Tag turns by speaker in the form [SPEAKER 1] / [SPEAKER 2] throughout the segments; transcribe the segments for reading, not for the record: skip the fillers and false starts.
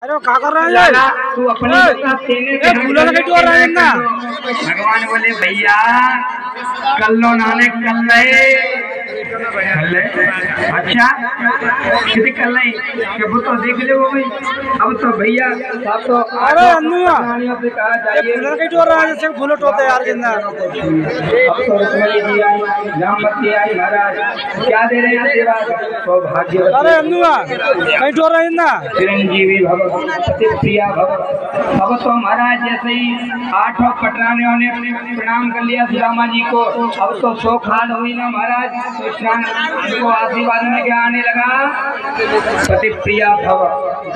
[SPEAKER 1] अरे क्या कर रहा है
[SPEAKER 2] तू अपने भगवान बोले भैया कल लो नाने कल अच्छा कितने कल वो तो देख लो भाई। अब तो भैया तो
[SPEAKER 1] अरे से कहा जैसे फूल टोते यार जिंदा।
[SPEAKER 2] अब तो रुक्मणी जी आई जामवती आई महाराज क्या दे रहे हैं सेवा सौभाग्य।
[SPEAKER 1] अरे कहीं टोर रहा है ना
[SPEAKER 2] चिरंजीवी भव पति प्रिया भव। अब तो महाराज जैसे ही 8 पटरानियों ने प्रणाम कर लिया सुदामा जी को। अब तो शोखाल हुई ना महाराज उनको आशीर्वाद में क्या आने लगा पति प्रिया भव।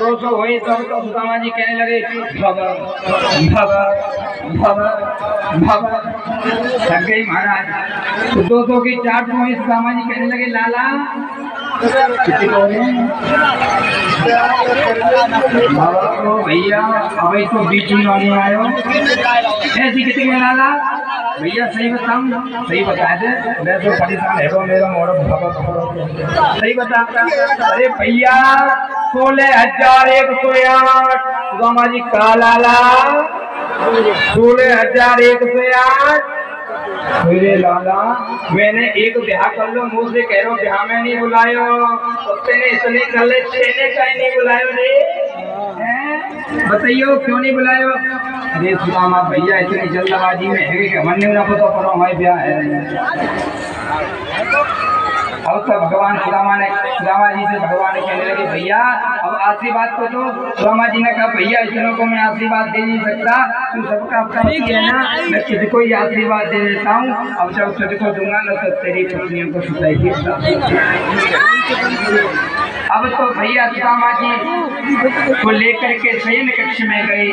[SPEAKER 2] 200 हुई तब तो सुदामा जी कहने लगे भव भव भव भव। थक गई महाराज। 200 की 400 हुई सुदामा जी कहने लगे लाला भैया अभी तो बीच में आने आयो ऐसी कितनी में लाला भैया सही बताऊं सही बता दे मैं तो परेशान है वो मेरा मोड़ सही बता। अरे भैया 16,108 सुदामा जी का लाला 16,108। मेरे लाला मैंने एक ब्याह कर लो मुँह से कह रहा ब्याह में नहीं बुलायो तेने इतने कर ले छेने का ही नहीं बुलायो रे बताइयो क्यों नहीं बुलायो। अरे सुदामा भैया इतनी जल्दबाजी में है कि मन ना पता करो हमारे ब्याह है। अब तो भगवान सुदामा जी से भगवान कहने लगे भैया अब आशीर्वाद को दो। सुदामा जी ने कहा भैया इतनों को मैं आशीर्वाद दे नहीं सकता तू सबका अपना है ना मैं किसी को ही आशीर्वाद दे देता हूँ। अब जब तुझको दूंगा ना तो तेरी पत्नियों को सुताएगी। अब तो भैया सुदामा जी को लेकर के शयन कक्ष में गए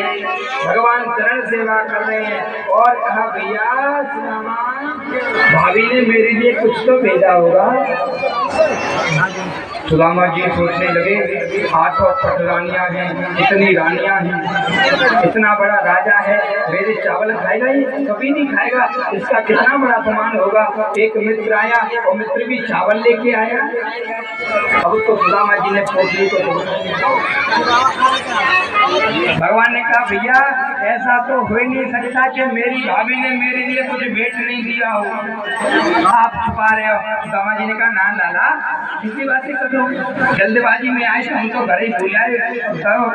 [SPEAKER 2] भगवान चरण सेवा कर रहे हैं और कहा भैया सुदामा भाभी ने मेरे लिए कुछ तो भेजा होगा। सुदामा जी सोचने लगे 8 पटरानियां हैं इतनी रानियां हैं इतना बड़ा राजा है मेरे चावल खाएगा ही कभी नहीं खाएगा इसका कितना बड़ा अपमान होगा। एक मित्र आया और मित्र भी चावल लेके आया। अब तो सुदामा जी ने पोटली को भगवान ने कहा भैया ऐसा तो हो ही नहीं सकता कि मेरी भाभी ने मेरे लिए कुछ भेंट नहीं दिया हो आप छुपा रहे हो। सुदामा जी ने कहा ना लाला किसी बात से करो जल्दबाजी में आए हमको घर ही भूलाए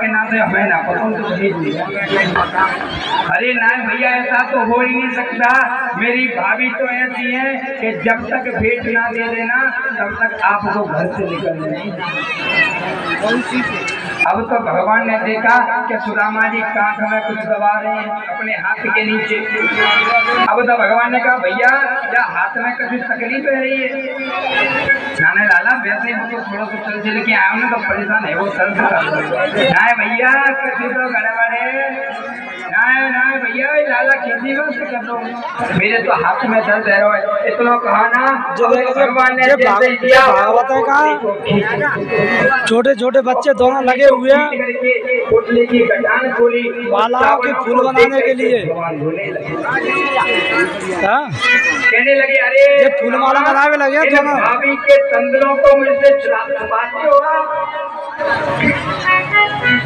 [SPEAKER 2] के नाम से हमें ना पता। अरे ना भैया ऐसा तो हो ही नहीं सकता मेरी भाभी तो ऐसी है कि जब तक भेंट ना दे देना तब तक आपको घर से निकलना नहीं। अब तो भगवान ने देखा कि सुदामा जी कांख में कुछ दबा रहे हैं अपने हाथ के नीचे। अब तो भगवान ने कहा भैया क्या हाथ में कुछ तकलीफ है रही है नाना लाला वैसे हमको थोड़ा सा चल चल के आया ना तो परेशान है वो दर्द कर भैया किसी तो गड़बड़ है ना भैया लाला किसी वक्त कर दो मेरे तो हाथ में दर्द है इतना कहा ना भगवान ने
[SPEAKER 1] छोटे छोटे बच्चे दोनों लगे हुए
[SPEAKER 2] पुतले की गठान खोली
[SPEAKER 1] मालाओं के फूल बनाने के लिए
[SPEAKER 2] कहने लगे अरे
[SPEAKER 1] ये फूल माला बनाने लगे दोनों
[SPEAKER 2] भाभी के तंदरों को मुझसे छुपाते हो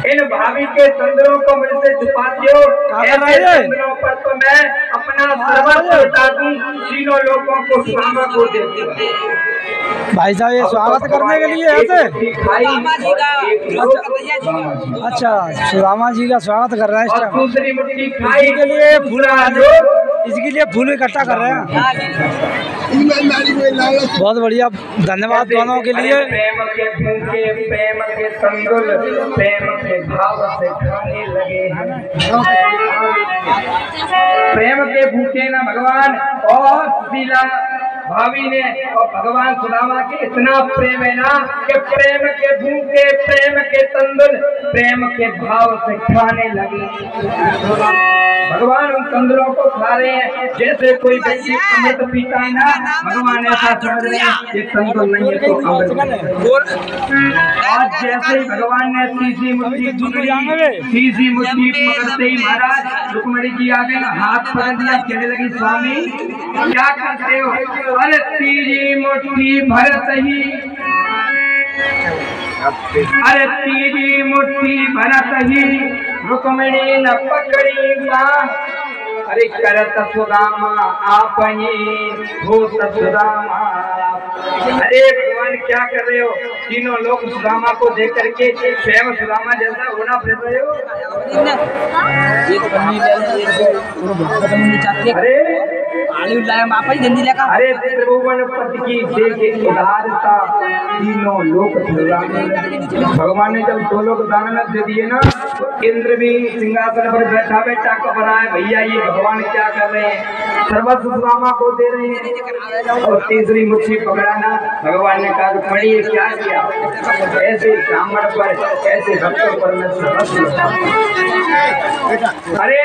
[SPEAKER 2] इन भाभी के तंदरों को मुझसे छुपाते हो ऐसे तंदरों पर तो मैं अपना सर्वस्व बता दूं तीनों लोगों को सुदामा को दे दूंगा।
[SPEAKER 1] भाई साहब ये स्वागत करने के लिए ऐसे अच्छा सुदामा जी का स्वागत कर रहा है इस टाइम
[SPEAKER 2] दूसरी मुट्ठी खाई
[SPEAKER 1] के लिए फूल इसके लिए फूल इकट्ठा कर रहे हैं। बहुत बढ़िया धन्यवाद दोनों के लिए।
[SPEAKER 2] प्रेम के भूखे प्रेम के तंदुल प्रेम के भाव से खाने लगे हैं प्रेम के भूखे ना भगवान और शीला भाभी ने और भगवान सुदामा के इतना प्रेम है ना कि प्रेम के भूखे प्रेम के तंदुल प्रेम के भाव से खाने लगे। भगवान उन तंदुलों को खा रहे हैं जैसे कोई व्यक्ति अमृत पीता है ना भगवान ऐसा समझ रहे हैं ये तंदुल नहीं है तो अमृत। आज जैसे ही भगवान ने तीसरी मुट्ठी पकड़ते ही महाराज रुक्मणी जी आ गए हाथ पकड़ दिया कहने लगी स्वामी क्या करते हो। अरे तीसरी मुट्ठी भरत ही अरे तीजी मुट्ठी भरत ही रुक्मिणी न पकड़ी बाह, अरे करत सुदामा आप ही भूत सुदामा। अरे भगवान क्या कर रहे हो? तीनों लोग सुदामा को देख करके स्वयं सुदामा जैसा होना फिर रहे हो। अरे त्रिभुवन पति की देखे उदारता तीनों लोग। भगवान ने जब दो लोग दानव दे दिए ना, तो इंद्र भी सिंहासन पर बैठा बैठा घबराए, भैया ये भगवान क्या कर रहे हैं? सर्वस्व सुदामा को दे रहे हैं। और तीसरी मुट्ठी पकड़ाना, भगवान ने कहा पढ़िए क्या किया? ऐसे ब्राह्मण पर, ऐसे भक्तों पर मैं सर्वस्व। अरे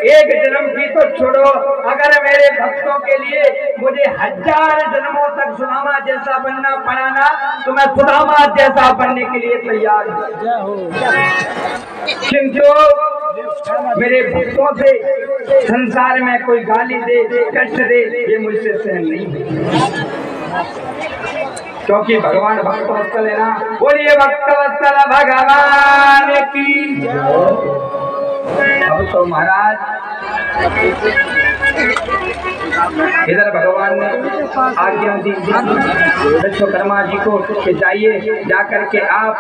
[SPEAKER 2] एक जन्म की तो छोड़ो, अगर मेरे भक्तों के लिए मुझे 1000 जन्मों तक सुदामा जैसा बनना पड़ा ना, तो मैं सुदामा जैसा बनने के लिए तैयार हूँ। किंतु मेरे भक्तों से संसार में कोई गाली दे, कष्ट दे, ये मुझसे सहन नहीं, क्योंकि भगवान भक्तवत्सल है ना। बोलिए भक्तवत्सल भगवान की। अब तो महाराज इधर भगवान ने आज्ञा दी विश्वकर्मा जी को कि जाइए, जाकर के आप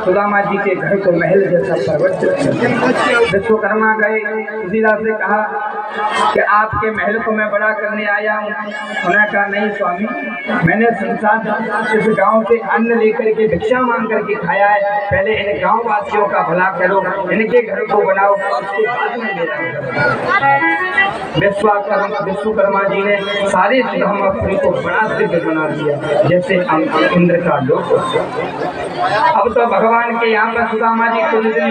[SPEAKER 2] सुदामा जी के घर को महल जैसा परिवर्तित। विश्वकर्मा गए, तुलसीदास से कहा कि आपके महल को मैं बड़ा करने आया हूँ। उन्होंने कहा नहीं स्वामी, मैंने संसार इस गांव से अन्न लेकर के भिक्षा मांग करके खाया है, पहले इन गांव वासियों का भला करो, इनके घर को बनाओ, उसके बाद में मेरा। विश्वकर्मा जी ने सारे सुदामापुरी को बड़ा सिद्ध बना दिया, जैसे इंद्र का लोक। अब तो भगवान के यहाँ पर सुदामा जी कुछ दिन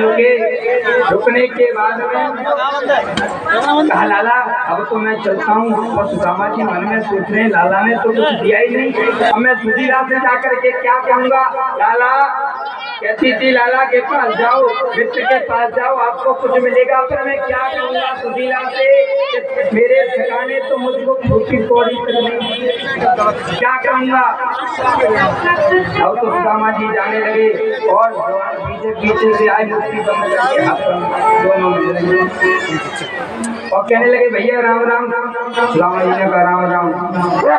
[SPEAKER 2] रुकने के बाद में कहा लाला अब तो मैं चलता हूँ। और सुदामा जी मन में सोच रहे हैं लाला ने तो कुछ दिया ही नहीं, अब मैं सुधीरा से जाकर के क्या कहूँगा? लाला कहती थी लाला के पास जाओ, मित्र के पास जाओ, आपको कुछ मिलेगा। पर मैं क्या कहूँगा सुधीरा से? मेरे ठिकाने तो मुझको छोटी कौड़ी करनी, क्या कहूँगा? अब तो सुदामा जी जाने लगे और पीछे से आए, मुट्ठी बंद करके दोनों और कहने लगे भैया राम राम। सुदामा जी ने कहा राम राम।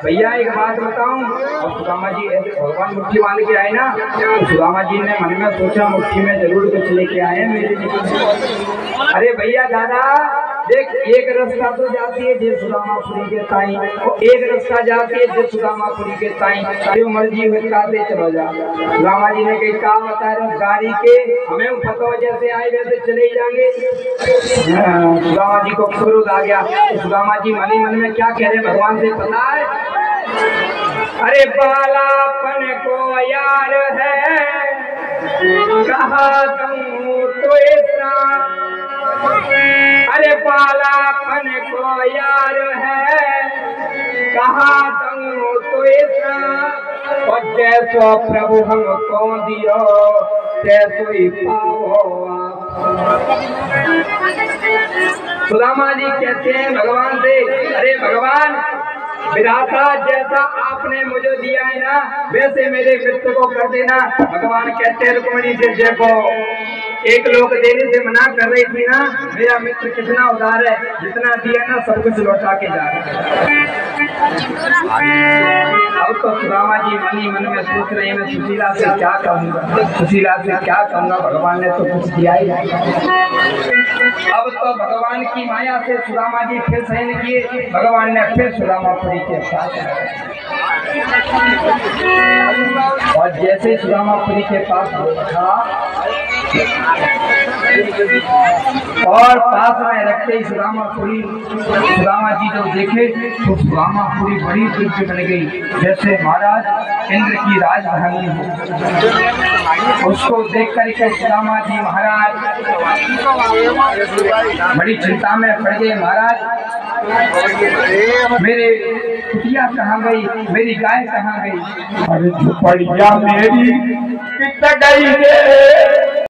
[SPEAKER 2] भैया एक बात बताऊं। और सुदामा जी ऐसे भगवान मुट्ठी बांध के आए ना, तो सुदामा जी ने मन में सोचा मुट्ठी में जरूर कुछ लेके आए हैं मेरे लिए। अरे भैया दादा देख, एक रास्ता तो जाती है जे सुदामापुरी के ताई, और एक रास्ता जाती है जे सुदामापुरी के ताई, जो मर्जी हुई चलो जा। सुदामा जी ने कही क्या बता रहे गाड़ी के, हमें पता जैसे आए वैसे चले जाएंगे। सुदामा जी को क्रोध आ गया। सुदामा जी मन ही मन में क्या कह रहे भगवान से पता है? अरे बालापन को यार है कहा दूं तो ऐसा, अरे बालापन को यार है कहा दूं तो ऐसा, और जैसो प्रभु हमको दियो तैसो ही पाओ। सुदामा जी कहते हैं भगवान से, अरे भगवान विधाता जैसा आपने मुझे दिया है ना, वैसे मेरे मित्र को कर देना। भगवान कहते हैं रुक्मिणी से देखो, एक लोग देने से मना कर रही थी ना, मेरा मित्र कितना उदार है, जितना दिया ना सब कुछ लौटा के जा रहा है। अब तो सुदामा जी मन ही मन में सोच रहे हैं मैं सुशीला से क्या कहूँगा, सुशीला से क्या कहूँगा, भगवान ने तो कुछ दिया ही नहीं। अब तो भगवान की माया से सुदामा जी फिर सहन किए, भगवान ने फिर सुदामापुरी के साथ। और जैसे सुदामापुरी के पास था और पास में रखते ही सुदामा जी जब देखे तो सुदामापुरी बड़ी दिव्य बन गई, जैसे महाराज इंद्र की राजधानी हो। उसको देख करके सुदामा जी महाराज बड़ी चिंता में पड़ गए। महाराज मेरे कुटिया कहाँ गई, मेरी गाय कहाँ गई?
[SPEAKER 3] अरे झुपड़िया मेरी कितना गई है